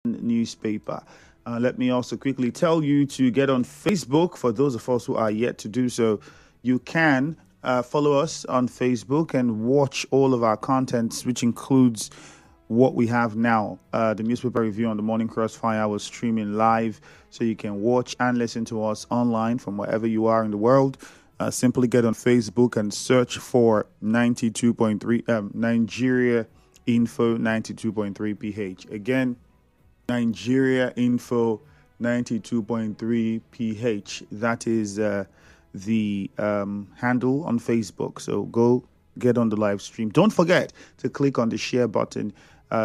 newspaper. Let me also quickly tell you to get on Facebook. For those of us who are yet to do so, you can follow us on Facebook and watch all of our contents, which includes what we have now. The newspaper review on the Morning Crossfire was streaming live, so you can watch and listen to us online from wherever you are in the world. Simply get on Facebook and search for 92.3 Nigeria Info 92.3 PH. Again, Nigeria Info 92.3 PH. That is the handle on Facebook. So go get on the live stream. Don't forget to click on the share button.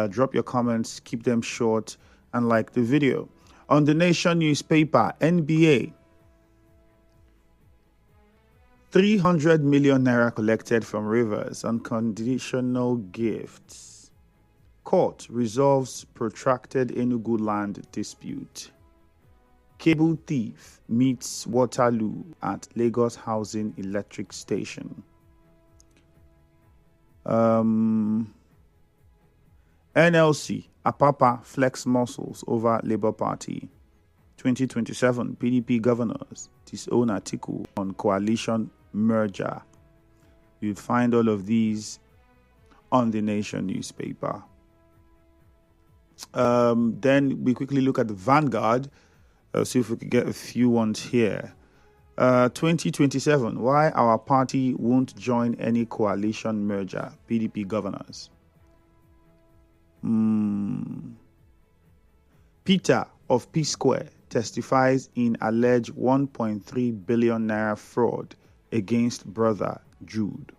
Drop your comments, keep them short, and like the video. On the Nation newspaper, NBA, 300 million naira collected from Rivers on conditional gifts. Court resolves protracted Enugu land dispute. Cable thief meets Waterloo at Lagos Housing Electric Station. NLC, Apapa flex muscles over Labour Party. 2027 PDP governors disown article on coalition merger. You'll find all of these on the Nation newspaper. Then we quickly look at the Vanguard. See if we can get a few ones here. 2027, why our party won't join any coalition merger. PDP governors. Peter of P Square testifies in alleged 1.3 billion naira fraud against brother Jude.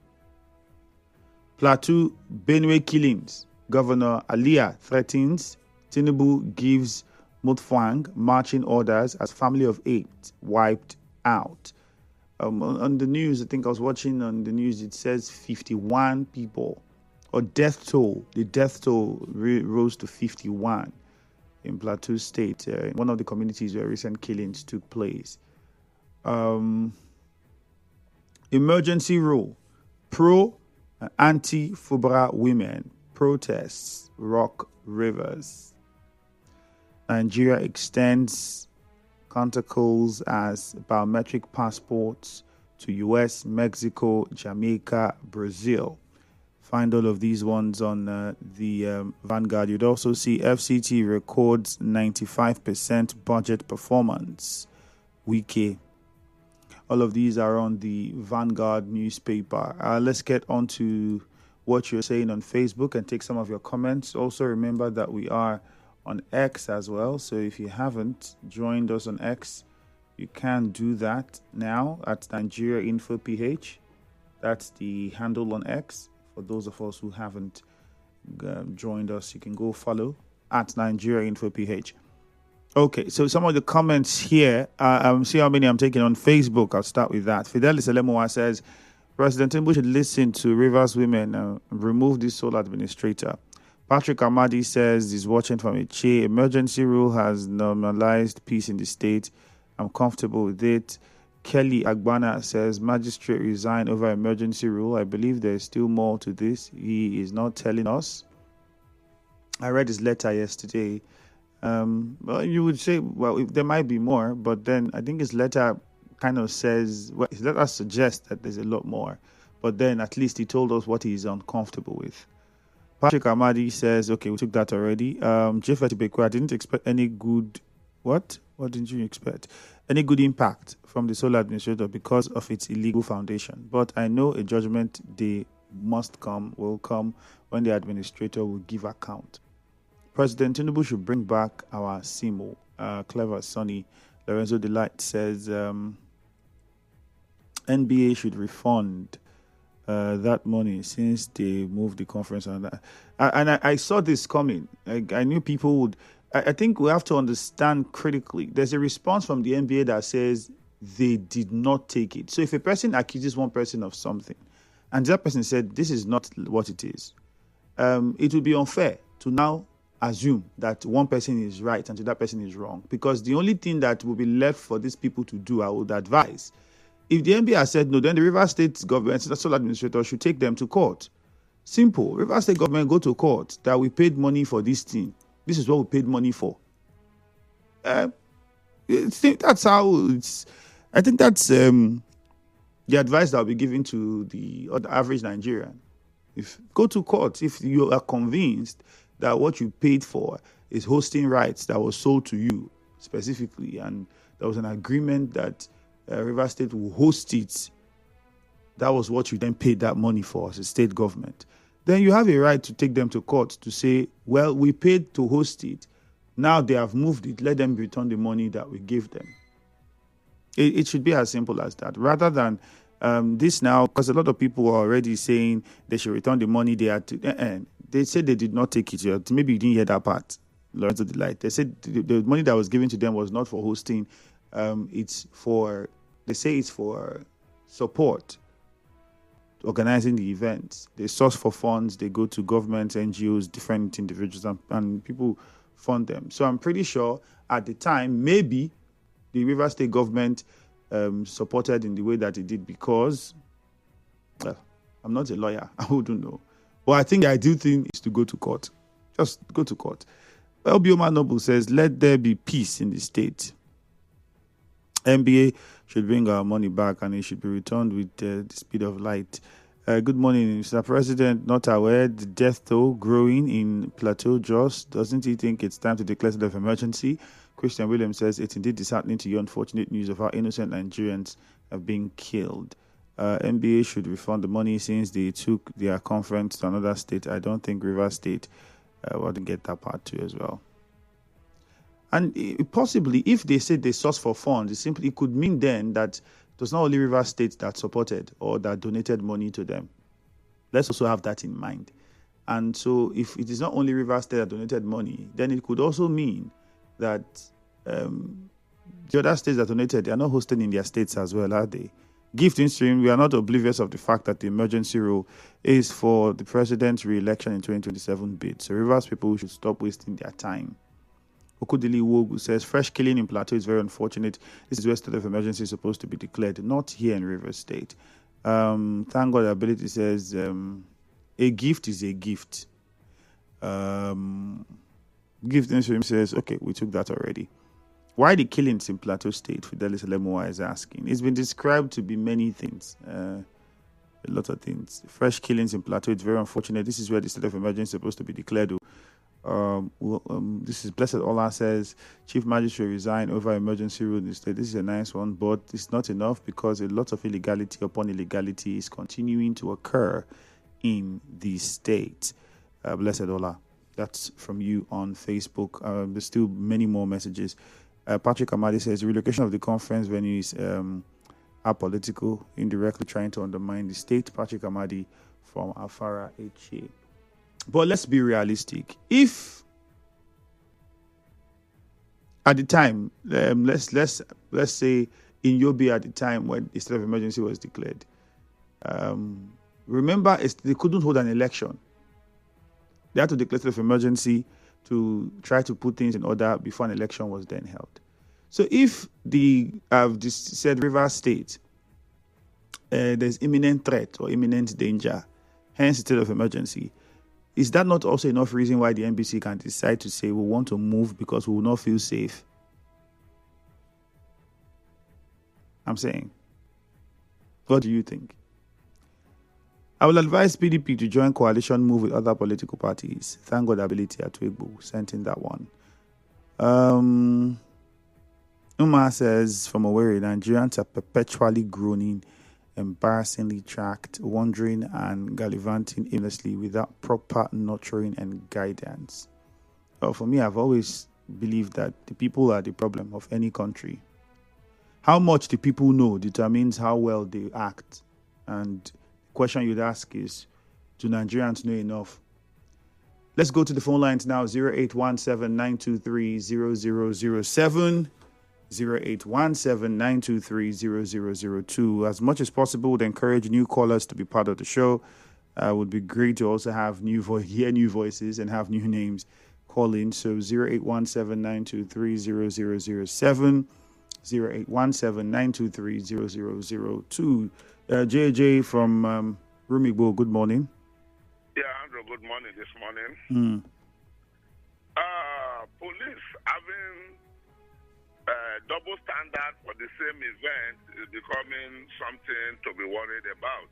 Plateau Benue killings. Governor Alia threatens Tinubu gives Mutfwang marching orders as family of 8 wiped out. On the news, I think I was watching on the news, it says 51 people, or death toll. The death toll rose to 51 in Plateau State, in one of the communities where recent killings took place. Emergency rule. Pro anti-Fubra women protests rock Rivers. Nigeria extends contacles as biometric passports to US, Mexico, Jamaica, Brazil. Find all of these ones on the Vanguard. You'd also see FCT records 95% budget performance. Wiki. All of these are on the Vanguard newspaper. Let's get on to what you're saying on Facebook and take some of your comments. Also remember that we are on X as well. So if you haven't joined us on X, you can do that now at Nigeria Info PH. That's the handle on X. For those of us who haven't joined us, you can go follow at Nigeria Info PH. Okay, so some of the comments here, see how many I'm taking on Facebook. I'll start with that. Fidelis Elemoa says, President Tinubu should listen to Rivers women and remove this sole administrator. Patrick Amadi says he's watching from Iche. Emergency rule has normalized peace in the state. I'm comfortable with it. Kelly Agbana says magistrate resign over emergency rule. I believe there is still more to this. He is not telling us. I read his letter yesterday. Well, you would say, well, if there might be more, but then I think his letter kind of says, well, his letter suggests that there's a lot more, but then at least he told us what he's uncomfortable with. Patrick Amadi says, okay, we took that already. Jeff Etibekwe, I didn't expect any good, what? What didn't you expect? Any good impact from the sole administrator because of its illegal foundation. But I know a judgment day will come when the administrator will give account. President Tinubu should bring back our SIMO. Clever Sonny. Lorenzo Delight says NBA should refund that money since they moved the conference on that. And I saw this coming. I knew people would. I think we have to understand critically. There's a response from the NBA that says they did not take it. So if a person accuses one person of something, and that person said this is not what it is, it would be unfair to now assume that one person is right and that person is wrong. Because the only thing that will be left for these people to do, I would advise, if the NBA has said no, then the Rivers State government, the sole administrator, should take them to court. Simple. Rivers State government go to court that we paid money for this thing. This is what we paid money for. That's how it's. I think that's the advice that I'll be giving to the average Nigerian. If go to court, if you are convinced that what you paid for is hosting rights that was sold to you specifically, and there was an agreement that Rivers State will host it, that was what you then paid that money for as a state government, then you have a right to take them to court to say, well, we paid to host it. Now they have moved it. Let them return the money that we gave them. It should be as simple as that, rather than this now, because a lot of people are already saying they should return the money they had to. They said they did not take it. Maybe you didn't hear that part. Lorenzo Delight. They said the money that was given to them was not for hosting. It's for, they say it's for support, organizing the events. They source for funds. They go to governments, NGOs, different individuals, and people fund them. So I'm pretty sure at the time, maybe the Rivers State government supported in the way that it did because, well, I'm not a lawyer. I wouldn't know. But I think the ideal thing is to go to court. Just go to court. Obioma Noble says, let there be peace in the state. NBA should bring our money back and it should be returned with the speed of light. Good morning, Mr. President. Not aware the death toll growing in Plateau Jos. Doesn't he think it's time to declare state of emergency? Christian Williams says it's indeed disheartening to hear unfortunate news of how innocent Nigerians have been killed. NBA should refund the money since they took their conference to another state. I don't think Rivers State wouldn't get that part too as well. And possibly, if they said they source for funds, it could mean then that it was not only Rivers State that supported or that donated money to them. Let's also have that in mind. And so if it is not only Rivers State that donated money, then it could also mean that the other states that donated, they are not hosting in their states as well, are they? Gift in stream, we are not oblivious of the fact that the emergency rule is for the president's re-election in 2027 bid. So Rivers people should stop wasting their time. Okudili Wogu says, fresh killing in Plateau is very unfortunate. This is where state of emergency is supposed to be declared, not here in Rivers State. Thank God Ability says, a gift is a gift. Gift in stream says, okay, we took that already. Why the killings in Plateau State? Fidelis Lemoa is asking. It's been described to be many things, a lot of things. Fresh killings in Plateau, it's very unfortunate. This is where the state of emergency is supposed to be declared. This is Blessed Allah says, Chief Magistrate resign over emergency rule in the state. This is a nice one, but it's not enough because a lot of illegality upon illegality is continuing to occur in the state. Blessed Allah. That's from you on Facebook. There's still many more messages. Patrick Amadi says, the relocation of the conference venue is apolitical, indirectly trying to undermine the state. Patrick Amadi from Afara HA. But let's be realistic. If at the time, let's say in Yobe at the time when the state of emergency was declared, remember they couldn't hold an election. They had to declare state of emergency to try to put things in order before an election was then held. So if said Rivers State, there's imminent threat or imminent danger, hence state of emergency, is that not also enough reason why the NBC can decide to say we want to move because we will not feel safe? I'm saying. What do you think? I will advise PDP to join coalition move with other political parties. Thank God Ability at Twigbo sent in that one. Umar says, from Owerri, Nigerians are perpetually groaning, embarrassingly tracked, wandering and gallivanting aimlessly without proper nurturing and guidance. Well, for me, I've always believed that the people are the problem of any country. How much the people know determines how well they act. And the question you'd ask is, do Nigerians know enough? Let's go to the phone lines now, 0817-923-0007. 0817-923-0002. As much as possible, would encourage new callers to be part of the show. Would be great to also have hear new voices and have new names call in. So 0817-923-0007, 0817-923-0002. JJ from Rumigbo, good morning. Yeah, Andrew, good morning this morning. having double standard for the same event is becoming something to be worried about.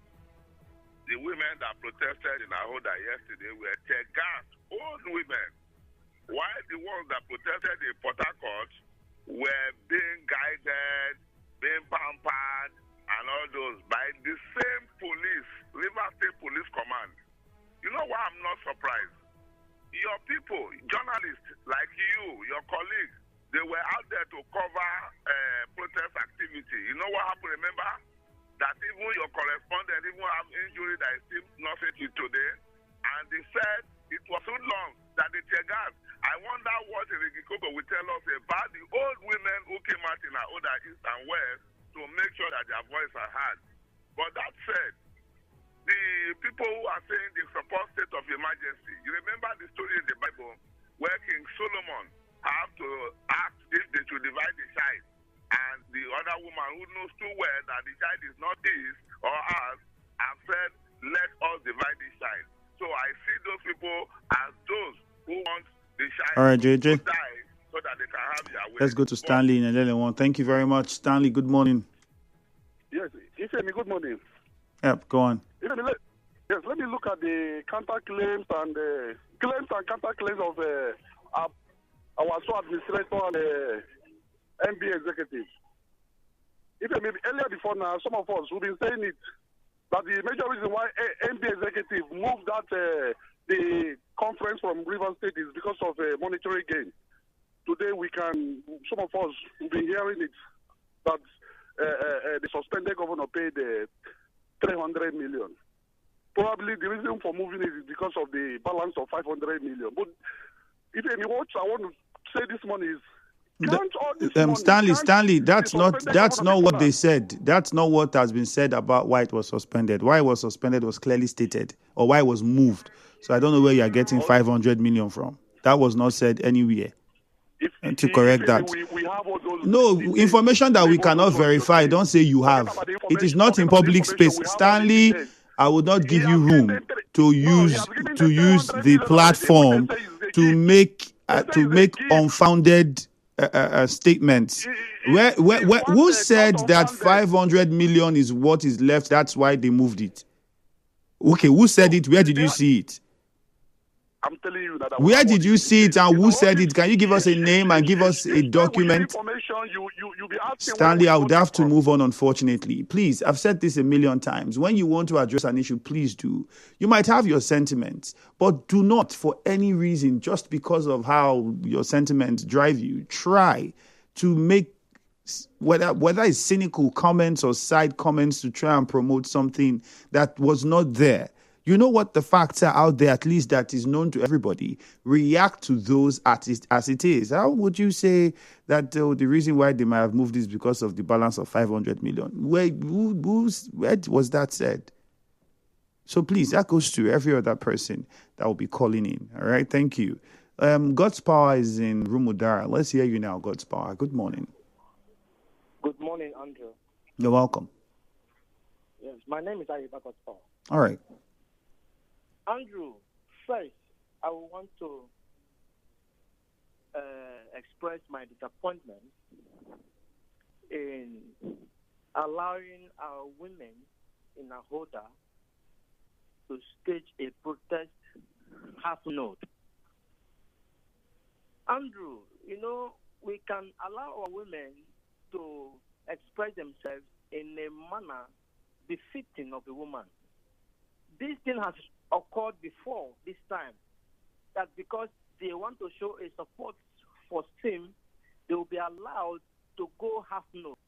The women that protested in Ahoda yesterday were tear-gas, old women, while the ones that protested in Port Harcourt were being guided, being pampered, and all those by the same police, River State Police Command. You know why I'm not surprised? Your people, journalists like you, your colleagues, they were out there to cover protest activity. You know what happened, remember? That even your correspondent even have injury that is still not fit today. And they said it was so long that they tear gas. I wonder what Enrique Coco will tell us about the old women who came out in Ahoda East and West to make sure that their voice are heard. But that said, the people who are saying the support state of emergency, you remember the story in the Bible where King Solomon have to ask if they should divide the child, and the other woman who knows too well that the child is not his or ours have said, let us divide the child. So I see those people as those who want the child all right, JJ. to die so that they can have their way. Let's go to Stanley in Elele1. Thank you very much. Stanley, good morning. Yes, Ifemi, good morning. Yep, go on. Let me look at the counterclaims and claims and counterclaims of our SO administrator and MB executive. Ifemi, earlier before now, some of us who've been saying it, that the major reason why MB executive moved that the conference from River State is because of monetary gain. Today some of us will be hearing it, that the suspended governor paid 300 million. Probably the reason for moving it is because of the balance of 500 million. But if what I want to say this morning is, Stanley, that's not what they said. That's not what has been said about why it was suspended. Why it was suspended was clearly stated, or why it was moved. So I don't know where you are getting 500 million from. That was not said anywhere. To correct that. No, information that we cannot verify, don't say you have. It is not in public space. Stanley, I would not give you room to use the platform to make unfounded statements. Who said that 500 million is what is left? That's why they moved it. Okay, who said it? Where did you see it? I'm telling you that. Where did you see it and who said it? Can you give us a name and give us a document? Stanley, I would have to move on, unfortunately. Please, I've said this a million times. When you want to address an issue, please do. You might have your sentiments, but do not, for any reason, just because of how your sentiments drive you, try to make, whether it's cynical comments or side comments, to try and promote something that was not there. You know what the facts are out there, at least that is known to everybody. React to those as it is. How would you say that the reason why they might have moved is because of the balance of 500 million? Where was that said? So please, that goes to every other person that will be calling in. All right, thank you. God's Power is in Rumudara. Let's hear you now, God's Power. Good morning. Good morning, Andrew. You're welcome. Yes, my name is Ayuba God's Power. All right. Andrew, first, I want to express my disappointment in allowing our women in Ahoda to stage a protest half note. Andrew, we can allow our women to express themselves in a manner befitting of a woman. This thing has occurred before this time, that because they want to show a support for SIM, they will be allowed to go half note.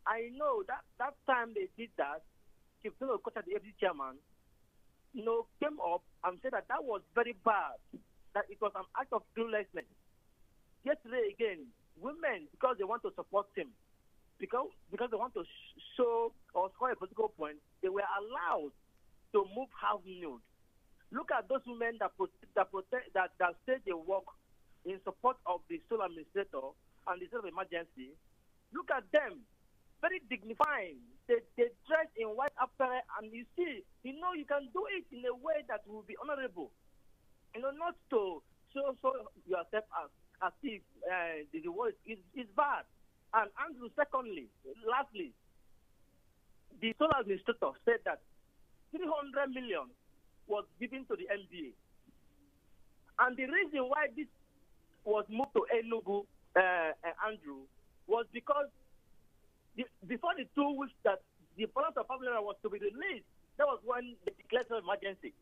I know that time they did that, Chief Okocha, the FD chairman, came up and said that was very bad, that it was an act of cluelessness. Yesterday again, women, because they want to support SIM, because they want to show or score a political point, they were allowed to move half nude. Look at those women that say they work in support of the sole administrator and the state of emergency. Look at them, very dignified. They dress in white apparel, and you see, you can do it in a way that will be honorable. Not to show yourself as as if the reward is bad. And Andrew, lastly, the sole administrator said that 300 million was given to the NBA. And the reason why this was moved to Enugu, Andrew, was because before the 2 weeks that the balance of $5 million was to be released, that was when they declared an emergency.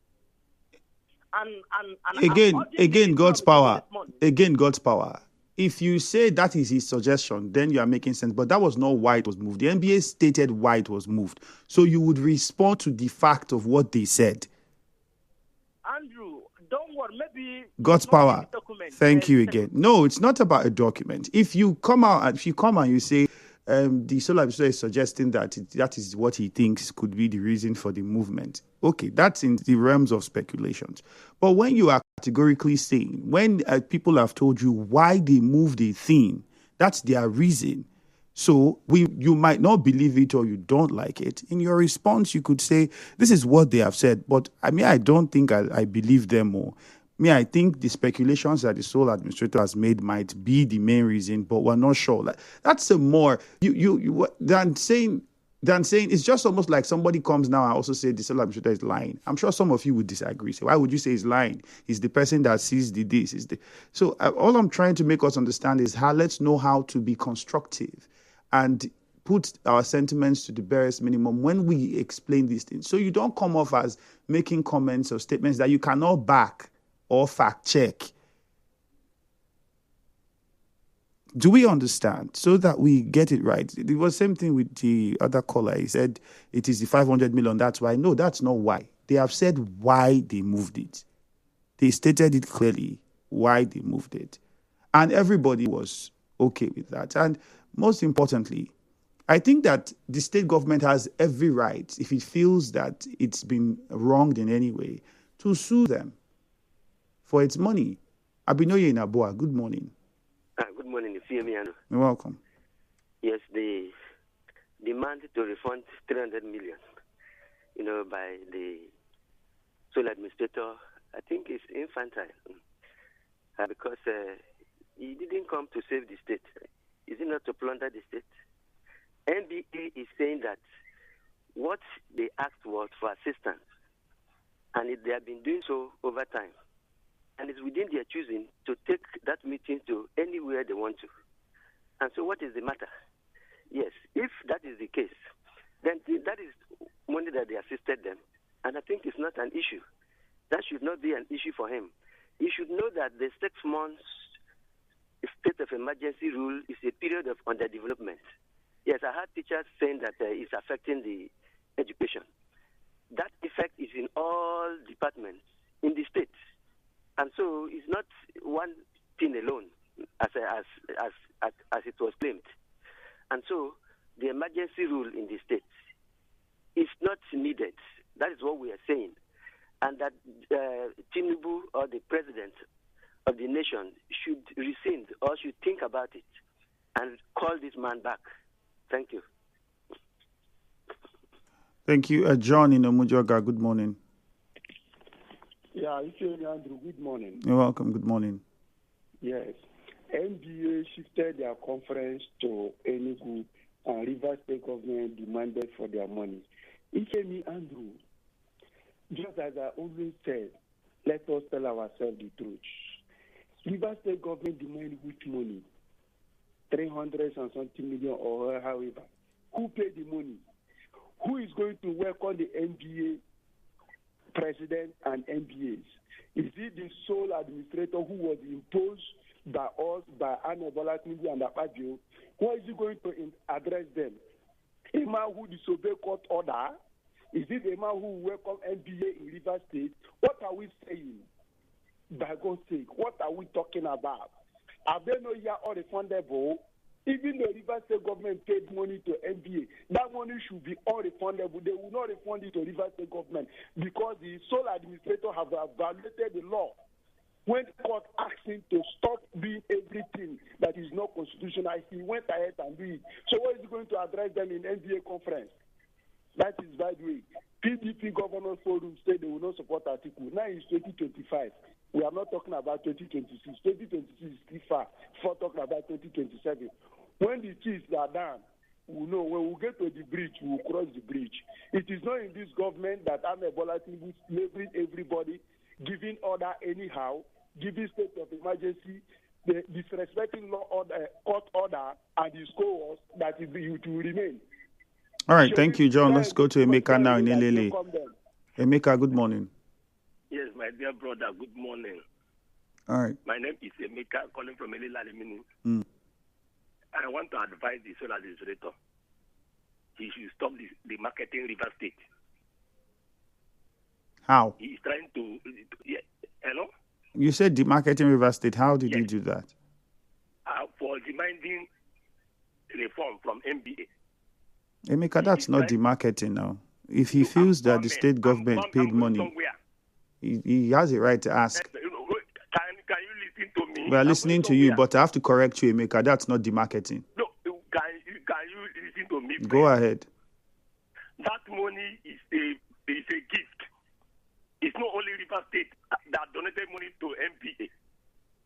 And again, God's power. Again, God's power. If you say that is his suggestion, then you are making sense. But that was not why it was moved. The NBA stated why it was moved. So you would respond to the fact of what they said. Andrew, don't worry. Maybe God's power. Thank you again. No, it's not about a document. If you come and you say the sole administrator is suggesting that that is what he thinks could be the reason for the movement. Okay, that's in the realms of speculations. But when you are categorically saying, when people have told you why they moved a thing, that's their reason. So you might not believe it or you don't like it. In your response, you could say, this is what they have said. But I don't think I believe them more. I think the speculations that the sole administrator has made might be the main reason, but we're not sure. That's a more than saying it's just almost like somebody comes now and also say the sole administrator is lying. I'm sure some of you would disagree. So why would you say he's lying? He's the person that sees this. So all I'm trying to make us understand is let's know how to be constructive and put our sentiments to the barest minimum when we explain these things. So you don't come off as making comments or statements that you cannot back or fact check. Do we understand? So that we get it right. It was the same thing with the other caller. He said it is the 500 million. That's why. No, that's not why. They have said why they moved it. They stated it clearly why they moved it. And everybody was okay with that. And most importantly, I think that the state government has every right, if it feels that it's been wronged in any way, to sue them for its money. Abinoye Inaboa, good morning. Good morning, Ifeanyi. You're welcome. Yes, the demand to refund 300 million, by the sole administrator, I think is infantile. Because he didn't come to save the state. Is it not to plunder the state? NBA is saying that what they asked was for assistance, and they have been doing so over time. And it's within their choosing to take that meeting to anywhere they want to. And so what is the matter? Yes, if that is the case, then that is money that they assisted them. And I think it's not an issue. That should not be an issue for him. He should know that the 6 months state of emergency rule is a period of underdevelopment. Yes, I heard teachers saying that it's affecting the education. That effect is in all departments in the state. And so it's not one thing alone, as it was claimed. And so the emergency rule in the state is not needed. That is what we are saying. And that Tinubu or the president of the nation should rescind or should think about it and call this man back. Thank you. Thank you. John in Omujoga, good morning. Yeah, Andrew, good morning. You're welcome. Good morning. Yes. NBA shifted their conference to Enugu and Rivers State government demanded for their money. Andrew, just as I always said, let us tell ourselves the truth. Rivers State government demanded which money? 300 and something million or however. Who paid the money? Who is going to welcome the NBA president and NBAs? Is it the sole administrator who was imposed by us, by Anna Bola Tinubu and Akpabio? Who is he going to address them? A man who disobeyed court order? Is it a man who welcomed NBA in Rivers State? What are we saying? By God's sake, what are we talking about? Are they not yet all refundable? Even the Rivers State government paid money to NBA. That money should be all refundable. They will not refund it to Rivers State government because the sole administrator have violated the law. When the court asked him to stop doing everything that is not constitutional, he went ahead and did it. So what is he going to address them in NBA conference? That is, by the way, PDP Governors Forum said they will not support Article. Now it's 2025. We are not talking about 2026. 2026 is far before talking about 2027. When the chiefs are done, we know when we get to the bridge, we will cross the bridge. It is not in this government that Ahmed Bola Tinubu is labeling everybody, giving order anyhow, giving state of emergency, the disrespecting law order, court order, and the scores that it will remain. All right, thank you, John. Let's go to Emeka now in Elele. Emeka, good morning. Yes, my dear brother, good morning. All right. My name is Emeka, calling from Elele Alimini. I want to advise the solar administrator. He should stop the marketing River State. How? He is trying to. Hello? You said demarketing River State. How did you do that? For demanding reform from MBA. Emeka, that's not demarketing now. If he feels that the state government paid money, he has a right to ask. Can you listen to me? We are listening to you, but I have to correct you, Emeka. That's not demarketing. No, can you listen to me? Go ahead. That money is a gift. It's not only River State that donated money to MPA.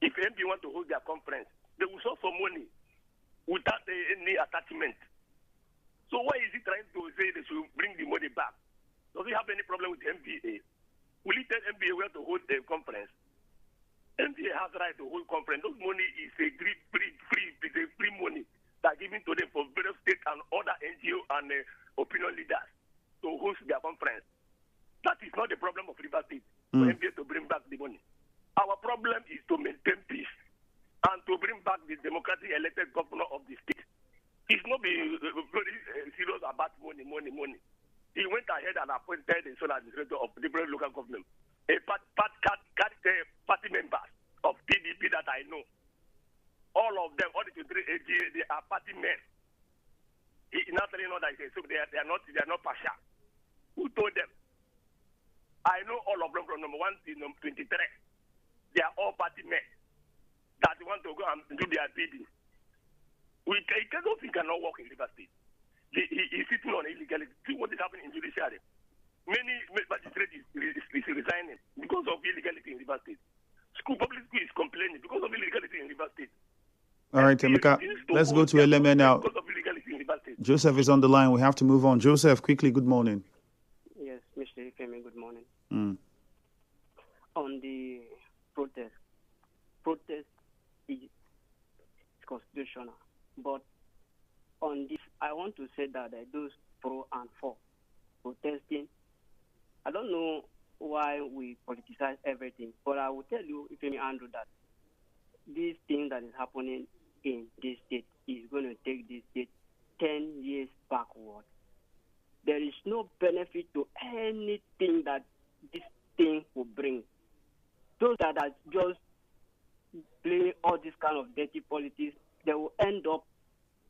If MPA want to hold their conference, they will source some money without any attachment. So why is he trying to say they should bring the money back? Does he have any problem with MPA? Will he tell MPA where to hold the conference? MPA has the right to hold conference. Those money is a free money that are given to them for various states and other NGO and opinion leaders to host their conference. That is not the problem of River State for MPA to bring back the money. Our problem is to maintain peace and to bring back the democratically elected governor of the state. He's not very serious about money. He went ahead and appointed a sole administrator of different local government, a party members of PDP that I know. All of them, all the 23 AGA, they are party men. He not telling us that they are not partial. Who told them? I know all of them from number 1 to number 23. They are all party men that want to go and do their bidding. Those things cannot work in River State. He is sitting on illegality. See what is happening in judiciary. Many magistrates is resigning because of illegality in River State. Public school is complaining because of illegality in River State. All right, Emeka, let's go to LMN now. Joseph is on the line. We have to move on. Joseph, quickly, good morning. Yes, Mr. Ifemi, good morning. On the protest is constitutional. But on this, I want to say that those pro and for protesting, I don't know why we politicize everything, but I will tell you, Ifemi Andrew, that this thing that is happening in this state is going to take this state 10 years backward. There is no benefit to anything that this thing will bring. Those that are just playing all this kind of dirty politics, they will end up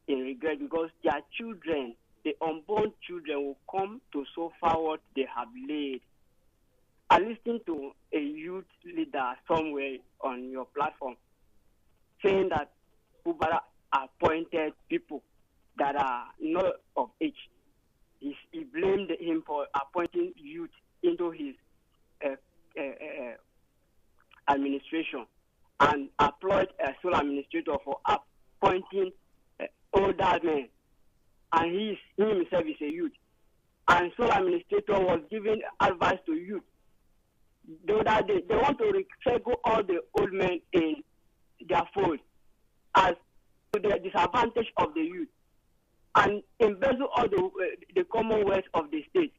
in regret because their children, the unborn children, will come to suffer what they have laid. I listened to a youth leader somewhere on your platform saying that Fubara appointed people that are not of age. He blamed him for appointing youth into his administration and employed a sole administrator for appointing older men. And he himself is a youth. And sole administrator was giving advice to youth. The other day, they want to recycle all the old men in their fold as to the disadvantage of the youth and embezzle all the commonwealth of the state.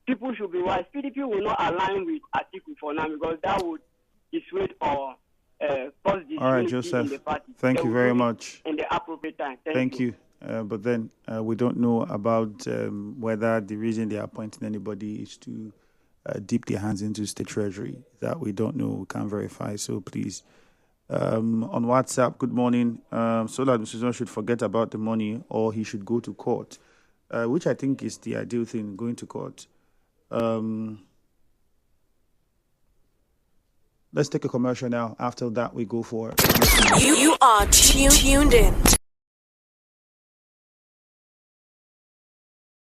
People should be wise. PDP will not align with Atiku for now because that would dissuade or cause disunity in the party. Thank you very much. In the appropriate time. Thank you. But then we don't know about whether the reason they are appointing anybody is to dip their hands into state treasury. That we don't know. We can't verify. So please, on WhatsApp, good morning. So that Mr. should forget about the money or he should go to court, which I think is the ideal thing, going to court. Let's take a commercial now. After that, we go for it. You are tuned in